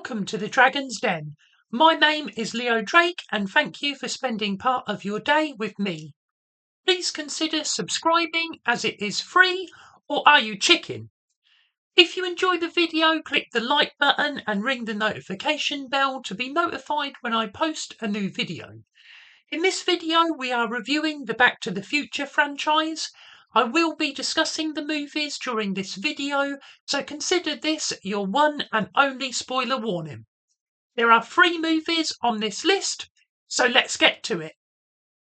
Welcome to the Dragon's Den. My name is Leo Drake and thank you for spending part of your day with me. Please consider subscribing as it is free, or are you chicken? If you enjoy the video, click the like button and ring the notification bell to be notified when I post a new video. In this video we are reviewing the Back to the Future franchise. I will be discussing the movies during this video, so consider this your one and only spoiler warning. There are 3 movies on this list, so let's get to it.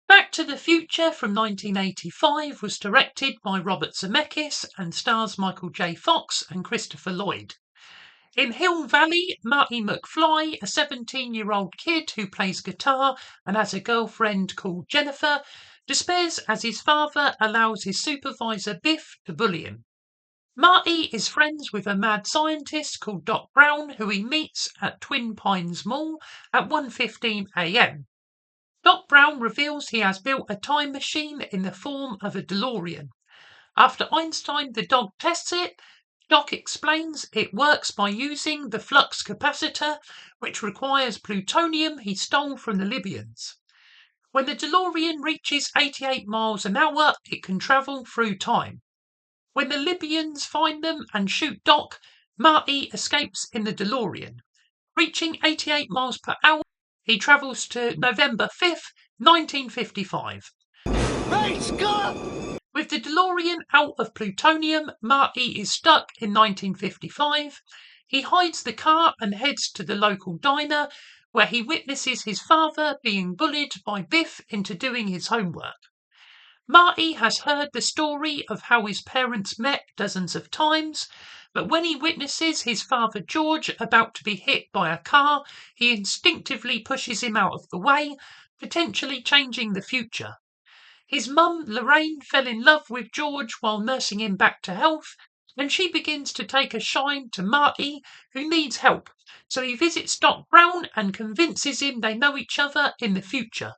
Back to the Future from 1985 was directed by Robert Zemeckis and stars Michael J. Fox and Christopher Lloyd. In Hill Valley, Marty McFly, a 17-year-old kid who plays guitar and has a girlfriend called Jennifer, despairs as his father allows his supervisor Biff to bully him. Marty is friends with a mad scientist called Doc Brown, who he meets at Twin Pines Mall at 1:15 a.m. Doc Brown reveals he has built a time machine in the form of a DeLorean. After Einstein the dog tests it, Doc explains it works by using the flux capacitor, which requires plutonium he stole from the Libyans. When the DeLorean reaches 88 miles an hour, it can travel through time. When the Libyans find them and shoot Doc, Marty escapes in the DeLorean. Reaching 88 miles per hour, he travels to November 5th, 1955. Great Scott! With the DeLorean out of plutonium, Marty is stuck in 1955. He hides the car and heads to the local diner, where he witnesses his father being bullied by Biff into doing his homework. Marty has heard the story of how his parents met dozens of times, but when he witnesses his father George about to be hit by a car, he instinctively pushes him out of the way, potentially changing the future. His mum, Lorraine, fell in love with George while nursing him back to health, and she begins to take a shine to Marty, who needs help, so he visits Doc Brown and convinces him they know each other in the future.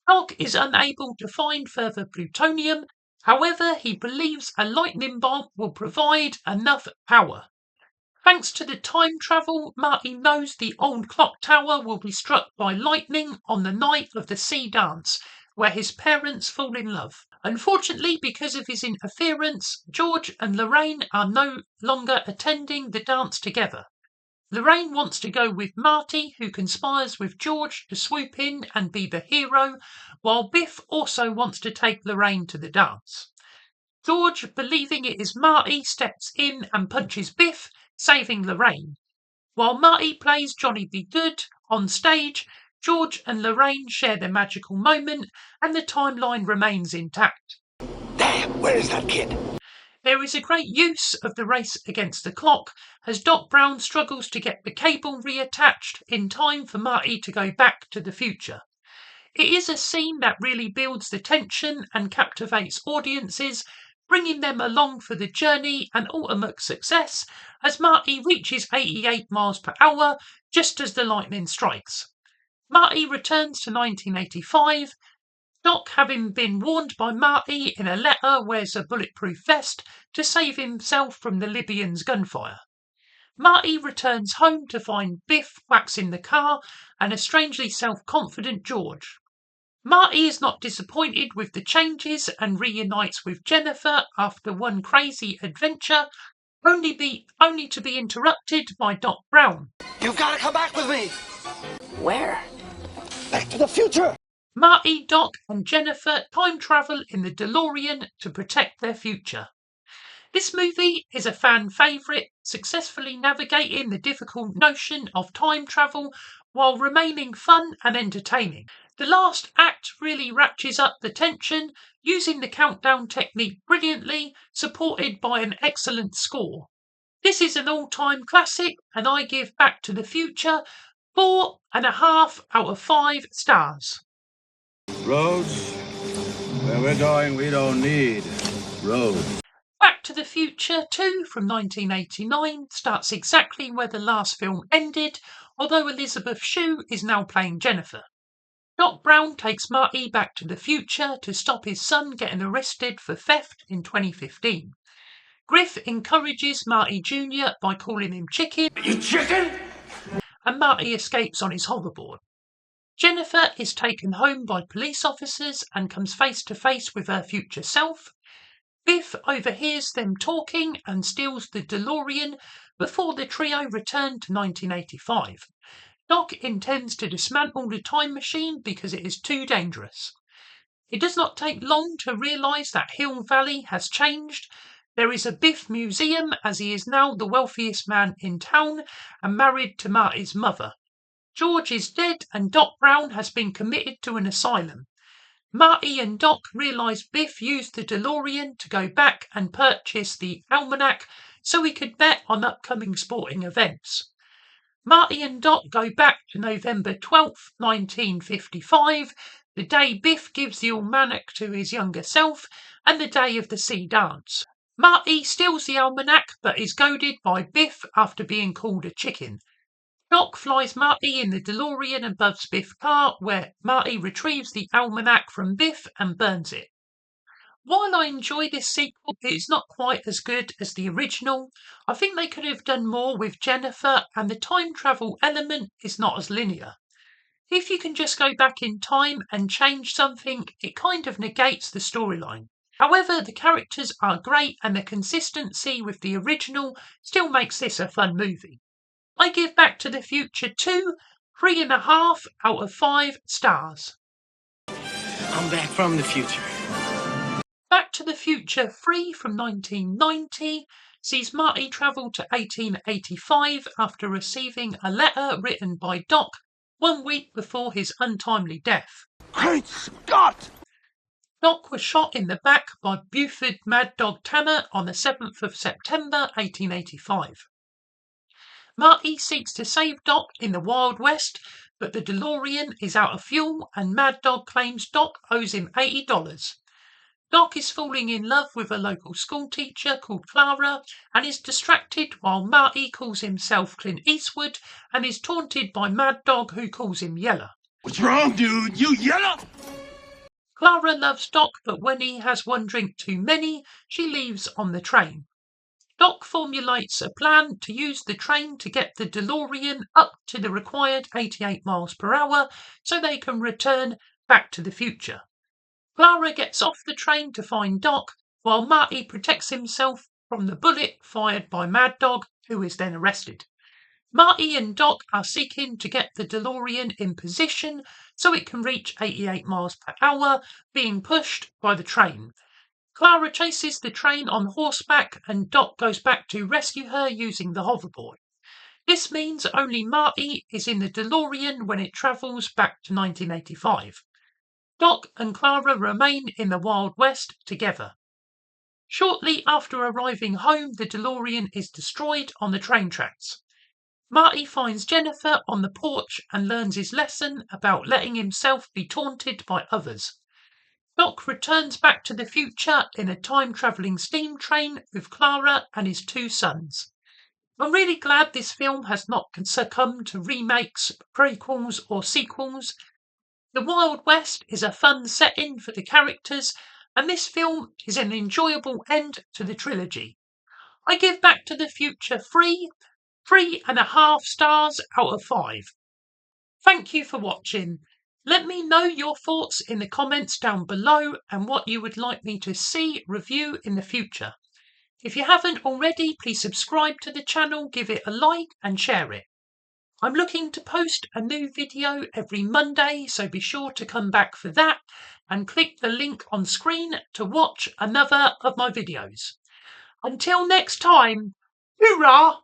Doc is unable to find further plutonium, however he believes a lightning bolt will provide enough power. Thanks to the time travel, Marty knows the old clock tower will be struck by lightning on the night of the sea dance, where his parents fall in love. Unfortunately, because of his interference, George and Lorraine are no longer attending the dance together. Lorraine wants to go with Marty, who conspires with George to swoop in and be the hero, while Biff also wants to take Lorraine to the dance. George, believing it is Marty, steps in and punches Biff, saving Lorraine. While Marty plays Johnny B. Good on stage, George and Lorraine share their magical moment and the timeline remains intact. Damn, where is that kid? There is a great use of the race against the clock as Doc Brown struggles to get the cable reattached in time for Marty to go back to the future. It is a scene that really builds the tension and captivates audiences, bringing them along for the journey and ultimate success as Marty reaches 88 miles per hour just as the lightning strikes. Marty returns to 1985. Doc, having been warned by Marty in a letter, wears a bulletproof vest to save himself from the Libyans' gunfire. Marty returns home to find Biff waxing the car and a strangely self-confident George. Marty is not disappointed with the changes and reunites with Jennifer after one crazy adventure, only to be interrupted by Doc Brown. You've got to come back with me! Where? Back to the future! Marty, Doc and Jennifer time travel in the DeLorean to protect their future. This movie is a fan favourite, successfully navigating the difficult notion of time travel while remaining fun and entertaining. The last act really ratchets up the tension, using the countdown technique brilliantly, supported by an excellent score. This is an all-time classic, and I give Back to the Future 4.5 out of 5 stars. Roads? Where we're going, we don't need roads. Back to the Future 2 from 1989 starts exactly where the last film ended, although Elizabeth Shue is now playing Jennifer. Doc Brown takes Marty back to the future to stop his son getting arrested for theft in 2015. Griff encourages Marty Jr. by calling him Chicken. You chicken? and Marty escapes on his hoverboard. Jennifer is taken home by police officers and comes face to face with her future self. Biff overhears them talking and steals the DeLorean before the trio return to 1985. Doc intends to dismantle the time machine because it is too dangerous. It does not take long to realise that Hill Valley has changed. There is a Biff museum, as he is now the wealthiest man in town and married to Marty's mother. George is dead and Doc Brown has been committed to an asylum. Marty and Doc realise Biff used the DeLorean to go back and purchase the almanac so he could bet on upcoming sporting events. Marty and Doc go back to November 12th, 1955, the day Biff gives the almanac to his younger self and the day of the sea dance. Marty steals the almanac but is goaded by Biff after being called a chicken. Doc flies Marty in the DeLorean above Biff's car, where Marty retrieves the almanac from Biff and burns it. While I enjoy this sequel, it is not quite as good as the original. I think they could have done more with Jennifer, and the time travel element is not as linear. If you can just go back in time and change something, it kind of negates the storyline. However, the characters are great and the consistency with the original still makes this a fun movie. I give Back to the Future 2 3.5 out of 5 stars. I'm back from the future. Back to the Future 3 from 1990 sees Marty travel to 1885 after receiving a letter written by Doc 1 week before his untimely death. Great Scott! Doc was shot in the back by Buford Mad Dog Tanner on the 7th of September 1885. Marty seeks to save Doc in the Wild West, but the DeLorean is out of fuel and Mad Dog claims Doc owes him $80. Doc is falling in love with a local school teacher called Clara and is distracted while Marty calls himself Clint Eastwood and is taunted by Mad Dog, who calls him Yeller. What's wrong, dude? You Yeller? Clara loves Doc, but when he has one drink too many, she leaves on the train. Doc formulates a plan to use the train to get the DeLorean up to the required 88 miles per hour so they can return back to the future. Clara gets off the train to find Doc, while Marty protects himself from the bullet fired by Mad Dog, who is then arrested. Marty and Doc are seeking to get the DeLorean in position so it can reach 88 miles per hour, being pushed by the train. Clara chases the train on horseback and Doc goes back to rescue her using the hoverboard. This means only Marty is in the DeLorean when it travels back to 1985. Doc and Clara remain in the Wild West together. Shortly after arriving home, the DeLorean is destroyed on the train tracks. Marty finds Jennifer on the porch and learns his lesson about letting himself be taunted by others. Doc returns back to the future in a time-travelling steam train with Clara and his 2 sons. I'm really glad this film has not succumbed to remakes, prequels or sequels. The Wild West is a fun setting for the characters, and this film is an enjoyable end to the trilogy. I give Back to the Future 3.5 stars out of 5. Thank you for watching. Let me know your thoughts in the comments down below and what you would like me to see review in the future. If you haven't already, please subscribe to the channel, give it a like and share it. I'm looking to post a new video every Monday, so be sure to come back for that and click the link on screen to watch another of my videos. Until next time, hoorah!